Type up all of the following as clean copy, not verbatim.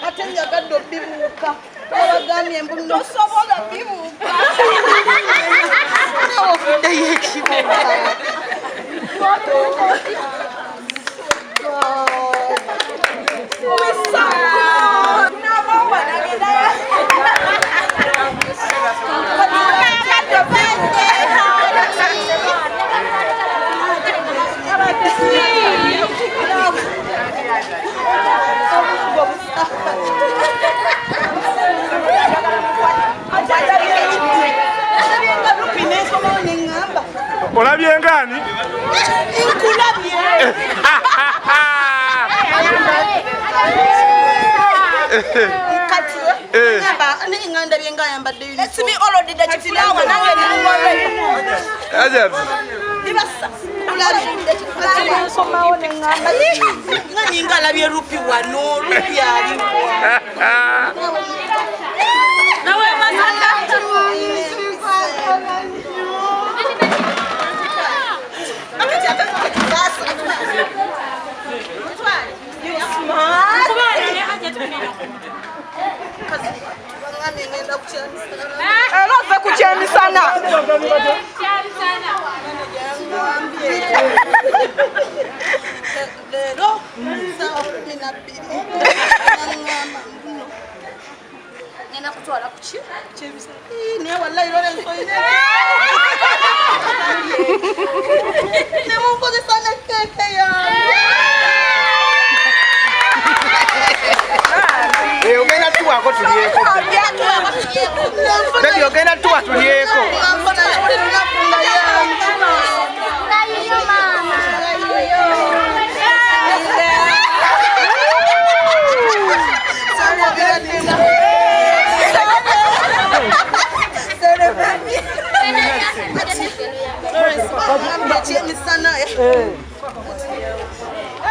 Atenya kado bibuka. Abagambye mbu nosobola bibuka. Nawo yekibuka. Olabye ngani? Inkulabye. Kati ngamba ninganda byengayamba de. Let's be all of the chifulawa nange nimwore. Aja. Ibasa. Ulali somawo ningamba. Ngani ngala bye rupi wano, rupi ali. Nawe masanda. Love kuchemisana. Lero mina bili. Nena kutwala kuchemisa. Ne wallahi lore nsoine. Ne mungu sana keke ya. Ogenda tuwa ko tuliyeko. Baby ogenda tuwa tuliyeko.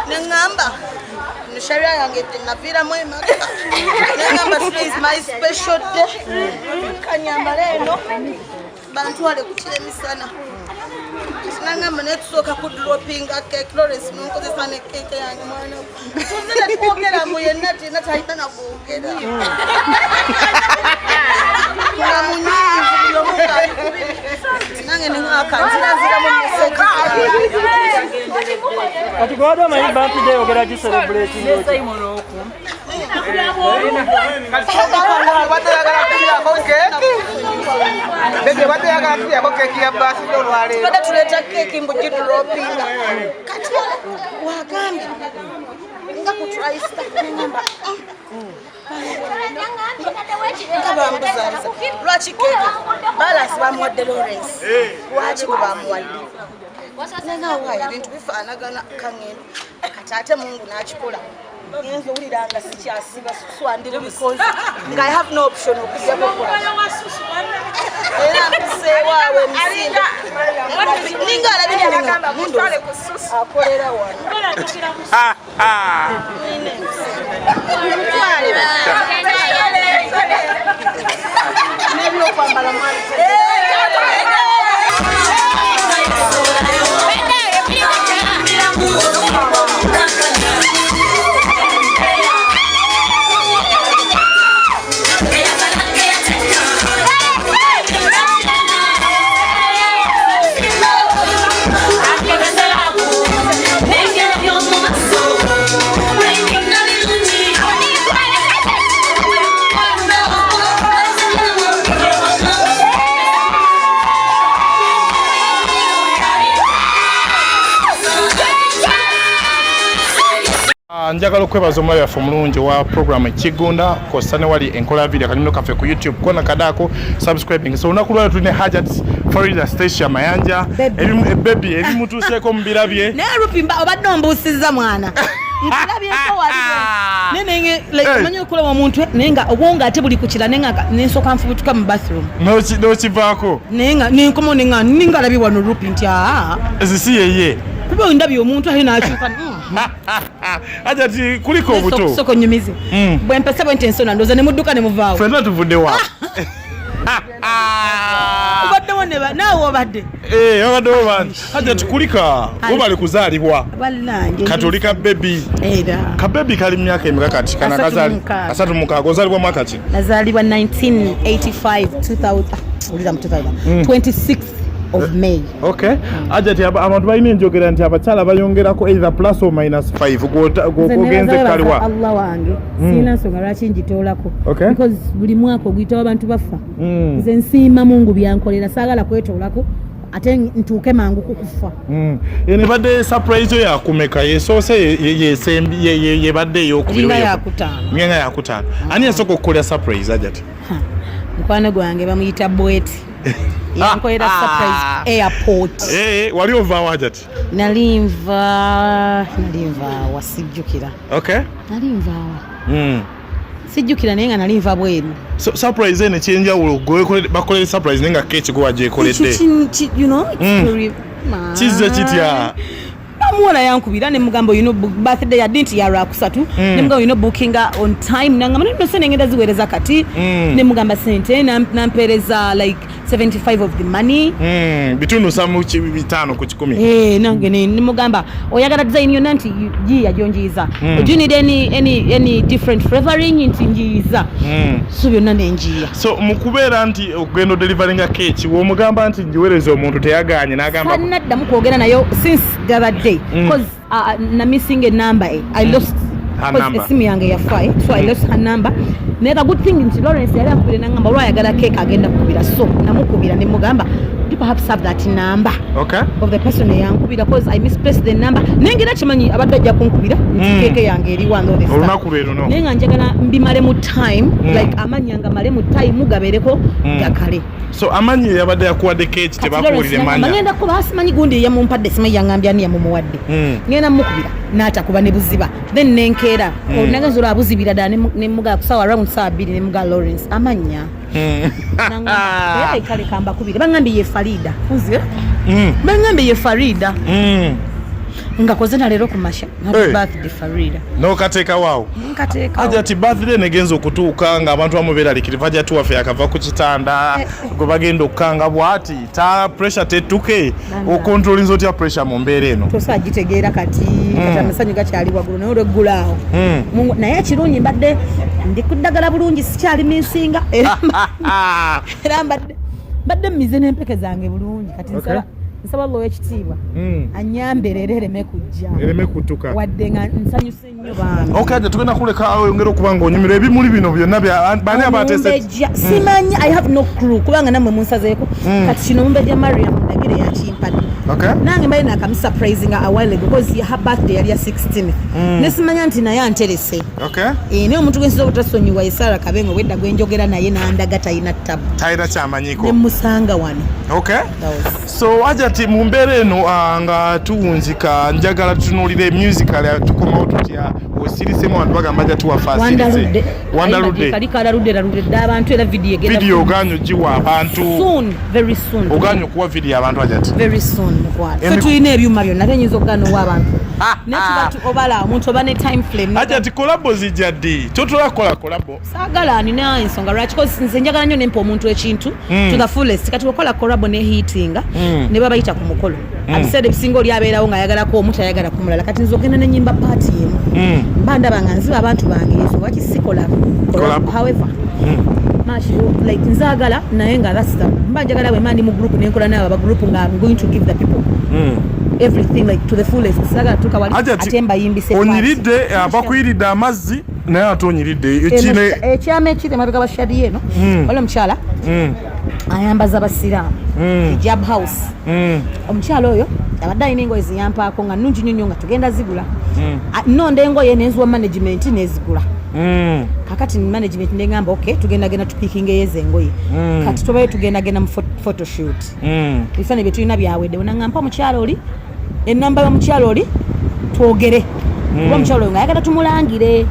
Nengamba Nisharia yange navira mwema. Nengamba today is my special day. Kanyamba leno bantu wale kuchemisana. Nengamba netsoka ku dropping cake Florence nonkoze sana cake yange mwana. Tuzile kuogera mu yenati nataita na kuogera. Kuna munyi yomuka. Nange ningakanzira zira mu meseka. Kati godo my birthday ogera ji celebrate ni. Bebe wate yagala kuya ko keki ya basi ndo lwale. Bada tuleta keki mbuji dropinga. Kati wagambye nga kutraista kunyamba. Lwaki keki balance bamuwadde Lawrence. Lwaki kubamuwadde? Nena wayi bintu bifaanagana kangendo. Kati ate Mungu n'akikola. Ngenze uliranga sikyasiba suswandire because I have no option okujja kukola. Era msewawe msinda. Ninga alabiri ninga mundu akolera wano. Nebyo kwambala mwali. Njagala okwebaza omulabi waffe omulungi wa program Kigunda kosta ne wali enkola video kanyundo kaffe ku YouTube kona kadako subscribing so olunaku lwalero tulina Hajat Florida Station Mayanja baby ebimutuuseeko mu birabye ne rupimba obadde ombuusizza mwana nkulabyeko waliwo nenge like manyi okulaba omuntu nenga obwonga ate buli kukira nenga nensoka nfubutuka mu bathroom n'okivaako nenga nenkomo nenga ninga labi wano rupi nti zisi yeye kuba ndabye omuntu ahe n'akyuka Hajat kuliko obuto soko nyumizi bwe mpese bwe ntensona ndoza ne mudduka ne muvaawo fenna tuvudde wa Ubadde woneba nawe obadde. Obadde obadde. Haja tukulika. Obali kuzaalibwa. Ballange. Katolika baby. Era. Ka baby kali myaka emeka kati kana kazali. Asatu mukago ozalibwa mwaka ki? Nazalibwa 1985 26th of May. Okay. Ajati abantu balina enjogera nti abakyala bayongerako either plus or minus 5 gogenze kaliwa. Allah wange. Sina nsonga lwaki njitoolako. Okay. Because buli mwaka oguyitawo abantu bafa. Nze nsiima Mungu byankolera saagala kwetoolako ate ntuuke mangu kukufa. Ne badde surprise ya kumeka yesoose yebadde ey'okubiri. Nga yakutaano. Ani yasooka okukolera surprise Ajati? Mukwano gwange bamuyita Bweti. Yankolera surprise airport. Wali ovaawo Ajati? Nalinva wasijjukira. Okay. Nalinvaawa. Sijjukira naye nga nalinva bweru. So surprise ene kyenjawulo bakolera surprise nenga keeki gwe wagyekoledde. You know, it's very Kizze kitya? Amuwala yankubira ne mugamba you know birthday ya dinti ya rakusatu ne mugamba you know booking on time nanga mane sene ngenda ziwereza kati ne mugamba sente nampereza like 75 of the money bitundu samu 5 ku 10 nange ne mugamba oyagala design yo nanti ji yajonjiza do you need any different flavoring intinjiza so byonna nenjiya so mukubera nti ogendo delivering a cake wo mugamba nti njiwereza omuntu teyaganye nagamba sanadda mukwogera nayo since the other day because na missing a number I lost her number esimu yange ya file so I lost her number never good thing nti Lawrence yali akubira nangamba lwayagala cake agenda kukubira so namukubira ne mugamba you perhaps have that number of the person yankubira because I misplaced the number nengira kimanyi abadde ajja kunkubira cake yange eri one of the olunaku leero no nenga njagala mbimale mu time like amanyanga male mu time gabereko gakale so amanyi yabadde yakuwadde cake tebakuwulire manya ngenda kuba asimanyi gundi yamumpadde simanyi yangambya ni yamumuwadde ngenda mukubira n'atakuba ne buziba then nenkera onagenza olwabuzibira ddala ne muga kusawa around saa 2 ne muga Lawrence amanya kale kamba kubira bangambye ye Farida uzira bangambye ye Farida ngakoze na lero kumasha happy birthday Farida no kateka wao nkateka Ajati birthday negenzo kutuuka nga abantu amubera likiriva jatu wafe akava ku kitanda go bagenda okanga bwati ta pressure tetuke o control nzoti ya pressure mu mbere eno to sagitegeera kati amasanyu gakyali wagulu nayo regulaho naye kirungi mbadde ndikuddagala bulungi sikyali minsinga era mbadde mize n'empeke zange bulungi kati nsaba Lord ekitiibwa anyambere ereme kujja ereme kutuka wadde nga nsanyuse nnyo bambi okay tugenda kuleka oyongera okubanga onyumira ebimuli bino byonna bani abatese simanyi I have no clue kubanga namwe munsazeeko kati kino mumbejja Mariam ndagire yakimpadde nange mbaye nakam surprising a while ago because her birthday yali ya 16 nesimanya nti naye anterese naye omuntu gwensiza obutasonyiwa Isara Kabengo wedda gwenjogera naye nandaga tayina ttabu tayina kyamanyiko nemusanga wano so Ajati mu mbeera eno nga tuwunzika njagala tutunuulire musical tukomawo tutya osirisemu abantu bagamba Ajati wa fasirize Wandaludde kali kalaludde abantu era video oganyo giwa abantu very soon oganyo kuwa video abantu Ajati very soon so tuyina ebyuma byonna tenyinza okugano w'abantu nekibatu obala omuntu oba ne time frame Ajati kolabo zijja ddi totola kolabo saagala nina ensonga lwaki because nze njagala nnyo nempa omuntu ekintu to the fullest kati okola kolabo ne hitinga ne babayita ku mukolo abiseera ebisinga oli abeerawo ng'ayagalako omuntu ayagala ku mulala kati nze ogenda nenyimba paati emu mba ndaba nga nziba abantu bange yesu lwaki si kolabo however much like nzaagala naye nga rasta mba njagala bwe mandi mu group nenkola naye aba group nga I'm going to give the people everything like to the fullest saagala tuka wali atemba yimbise onyiridde abakuyiridde amazzi naye ate onyiridde ekine ekyama ekiri emabega bashadi eno wala omukyala ayambaza abasiraamu hijab house omukyala oyo abadde alina engoye ziyampaako nga nnungi nnyo nga tugenda zigula nonda engoye nenzuwa management nezigula kakati management negamba okay tugenda tupikinga ezo engoye kati tubaye tugenda mu photoshoot bifaananyi bye tulina byawedde onangamba omukyala oli enamba y'omukyala oli twogere kuba omukyala oyo nga ayagala tumulangire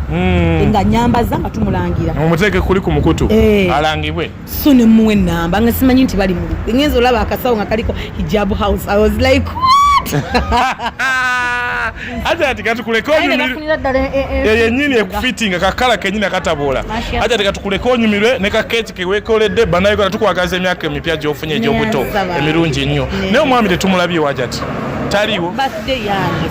nga nyambaza nga tumulangira omuteeke kuli ku mukutu alangibwe so ne muwe enamba nga simanyi nti bali mu ngenza olaba akasawo nga kaliko hijab house I was like what Hajati katukuleko nyumirwe yenyini ekufitinga kakala kenyina katabola hajati katukuleko nyumirwe ne kaketi kewekoledde banayo katukwagaza emyaka emipya gyofunye egyobuto emirungi nnyo naye omwami tetumulabye wajati taliwo birthday yange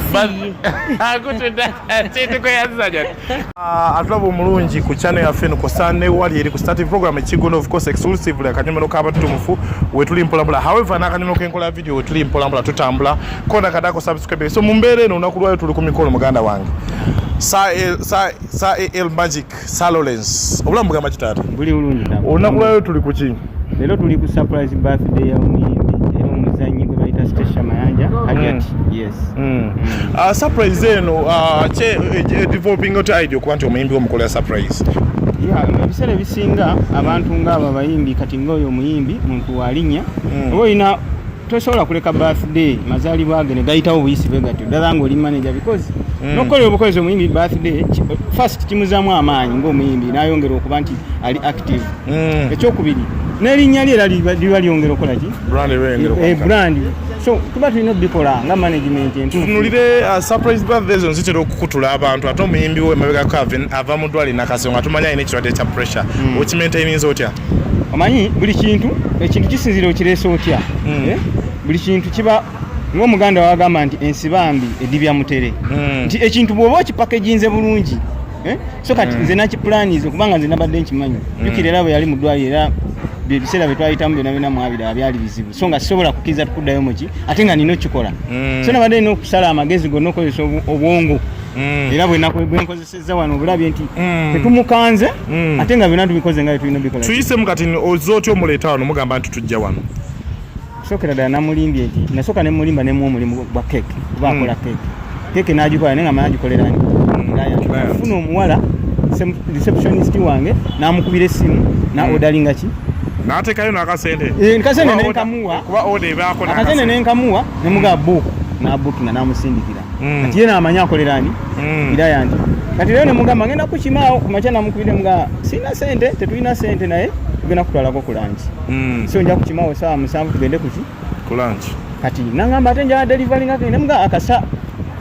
atulaba omulungi ku channel yaffe eno Kosane wali eri ku starting program Ekigunda of course exclusively akanyomero k'abatutumufu wetuli mpolampola however n'akanyomero k'enkola video wetuli mpolampola tutambula kona kadako subscribe so mu mbeera eno olunaku lwayo tuli ku mikolo muganda wange Sa El Magic Sa Lawrence obulamu bugamba kitaata buli bulungi olunaku lwayo tuli ku ki leero tuli ku surprise birthday ya omuyimbi era omuzannyi gwe bayita Stesha Mayanja Hajati yes surprise eno developing out idea okuba nti omuyimbi omukolera surprise ebiseera ebisinga abantu ng'abo abayimbi kati ng'oyo omuyimbi muntu walinnya oba olina tosobola kuleka birthday mazaalibwa ge ne gayitawo buyisibe gatyo ddala ng'oli manager because n'okukolera obukozi omuyimbi birthday first kimuzaamu amaanyi ng'omuyimbi n'ayongera okuba nti ali active ekyokubiri n'erinnya lye era liba lyongera okukola ki brand so tuba tulina obikola nga management tutunulire surprise birthdays nzitera okukutula abantu ate omuyimbi we mabegako ava mu ddwaliro nakasonga tumanya alina ekirwadde kya pressure okimaintaininza otya omanyi buli kintu ekintu kisinzira okireesa otya buli kintu kiba ng'omuganda wagamba nti ensibambi edibya mutere nti ekintu bw'oba okipakeginze bulungi so kati nze nakipulanize kubanga nze nabadde nkimanyi jukira era bwe yali mu ddwaliro era ebiseera bye twayitamu byonna byonna mwabiraba byali bizibu so nga sisobola kukkiriza tukuddayo muki ate nga nina okikola so nabadde nina okusala amagezi gonna okukozesa obwongo era bwenkozesezza wano obulabye nti tetumukanze ate nga byonna tubikoze nga tulina bikola tuyisemu kati oza otya omuleeta wano mugamba nti tujja wano sookera ddala namulimbye nti nasooka nemulimba nemu omulimu gwa keeke kuba akola keeke n'agikola naye nga managikolerani funa omuwala receptionist wange n'amukubira essimu n'odalinga ki n'ateekayo n'akasente kasente nenkamuwa kuba order ebaako akasente nenkamuwa nemugaa buuku n'abuukinga n'amusindikira kati ye n'amanya akolerani iraya nti kati rero nemugamba ngenda kukimaawo kumakya namukubire mugaa sina sente tetulina sente naye tugenda kutwalako ku lanchi so nja kukimaawo saawa 7 tugende kuki ku lanchi kati nangamba ate njala delivering ake nemugaa akasa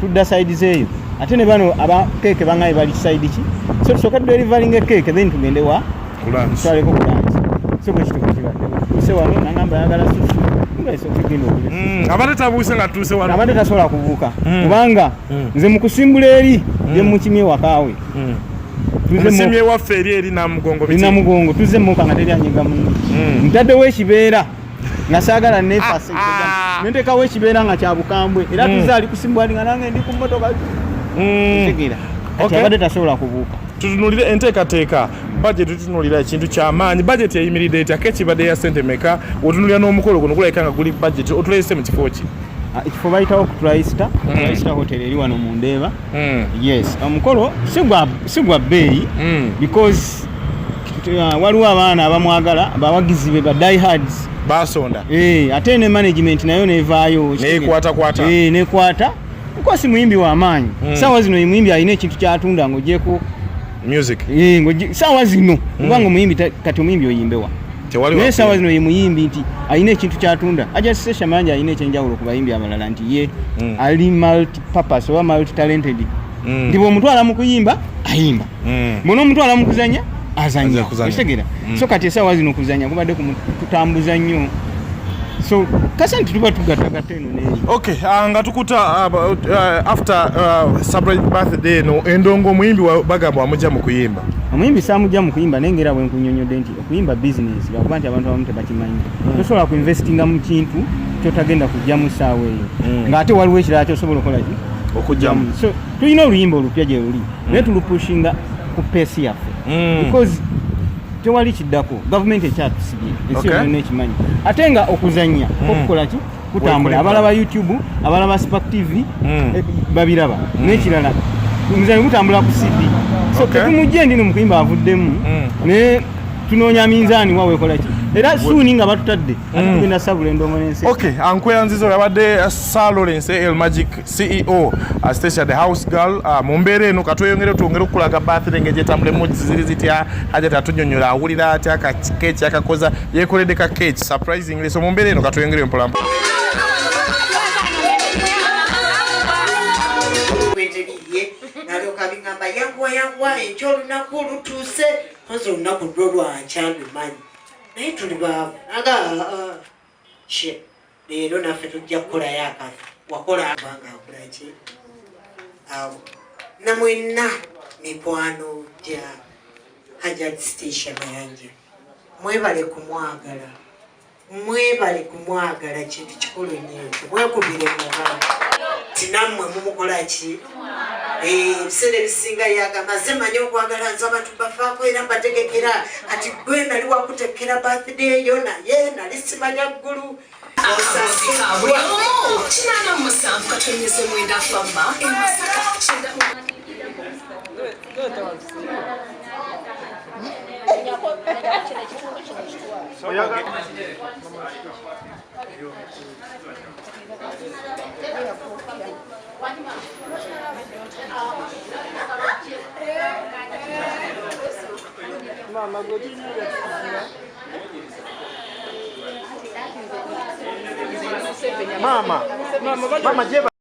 tudda side zeeyo ate ne bano aba keeke bangaye bali side ki so tusooka delivering keeke then tugende wa ku lanchi twaleko ku lanchi so bwe kituufu kibadde use wano nangamba ayagala susu ngaise okugenda okugenda abadde tabuuse nga tuuse wano abadde tasobola kubuuka kubanga nze mu kusimbula eri ye mukimye wakaawe musimye waffe eri namugongo tuze muka nga teri anyiga munne ntaddewo ekibeera nga saagala nefase nentekawo ekibeera nga kyabukambwe era tuze ali kusimbwali nga nange ndi ku mmotoka tegeera kati abadde tasobola kubuuka tutunulire enteekateeka budget tutunulira ekintu ky'amaanyi budget yayimiridde etya kekibadde ya ssente meka otunulira n'omukolo guno gulabika nga guli budget otulese mu kifo ki ekifo bayitawo ku Tristar hotel eri wano mu Ndeeba yes omukolo si gwa bbeeyi because waliwo abaana abamwagala abawagizi be ba diehards basonda ate ne management nayo nevaayo nekwata because muyimbi w'amaanyi saawa zino muyimbi alina ekintu kyatunda ng'ogyeko music saawa zino kubanga omuyimbi kati omuyimbi oyimbewa naye saawa zino ye muyimbi nti alina ekintu kyatunda Hajati Stesha Mayanja alina ekyenjawulo ku bayimbi abalala nti ye ali multi purpose oba multi talented nti bw'omutwala mu kuyimba ayimba bw'ona omutwala mu kuzanya azanya okitegera so kati esaawa zino kuzanya kubadde kutambuza nnyo so kasante tuba tugatagata eno neeri okay nga tukuta after surprise birthday no endongo omuyimbi bagamba wamujja mu kuyimba omuyimbi saamujja mu kuyimba naye ngera bwe nkunyonyodde nti okuyimba business lwakuba nti abantu abamu tebakimanyi tosobola kuinvestinga mu kintu kyotagenda kujjamu saawa eyo ng'ate waliwo ekirala kyosobola okukola ki okujjamu so tulina oluyimba olupya gye luli naye tulupushinga ku peesi yaffe because tewali kiddako gavumenti ekyatusibye ensi yonna ekimanyi ate nga okuzanya okukola ki kutambula abalaba YouTube abalaba Spark TV babiraba n'ekirala omuzanyo gutambula ku CD so tetumujje ndi nomukuyimba avuddemu ne tunoonya minzaani waweekola ki era suuni nga batutadde ate tugenda sabula endongo n'ensi ankweyanziza yabadde Sa Lawrence El Magic CEO Stesha the house girl mu mbeera eno katweyongere twongere okukulaga birthday ng'egyetambulemu ziri zitya Hajati atunyonnyola awulira atya kakeeki akakoza yeekoledde kakeeki surprisingly so mu mbeera eno katweyongere mpolampola nalyoka bingamba yanguwa ekyo olunaku lutuuse koze olunaku lwo lwankyandumanyi naye tuli baavu aga leero naffe tujja kukolayo akazi wakola abanga akolaki awo namwenna mikwano gya Hajat Station Mayanja mwebale kumwagala kintu kikulu nnyo mwekubire mugala tinammwe mumukola ki ebiseera ebisinga yagamba ze manyi okwagala nze abantu bafaako era mbategekera kati gwe nali wakutekera birthday yo naye nali simanya ggulu Mama,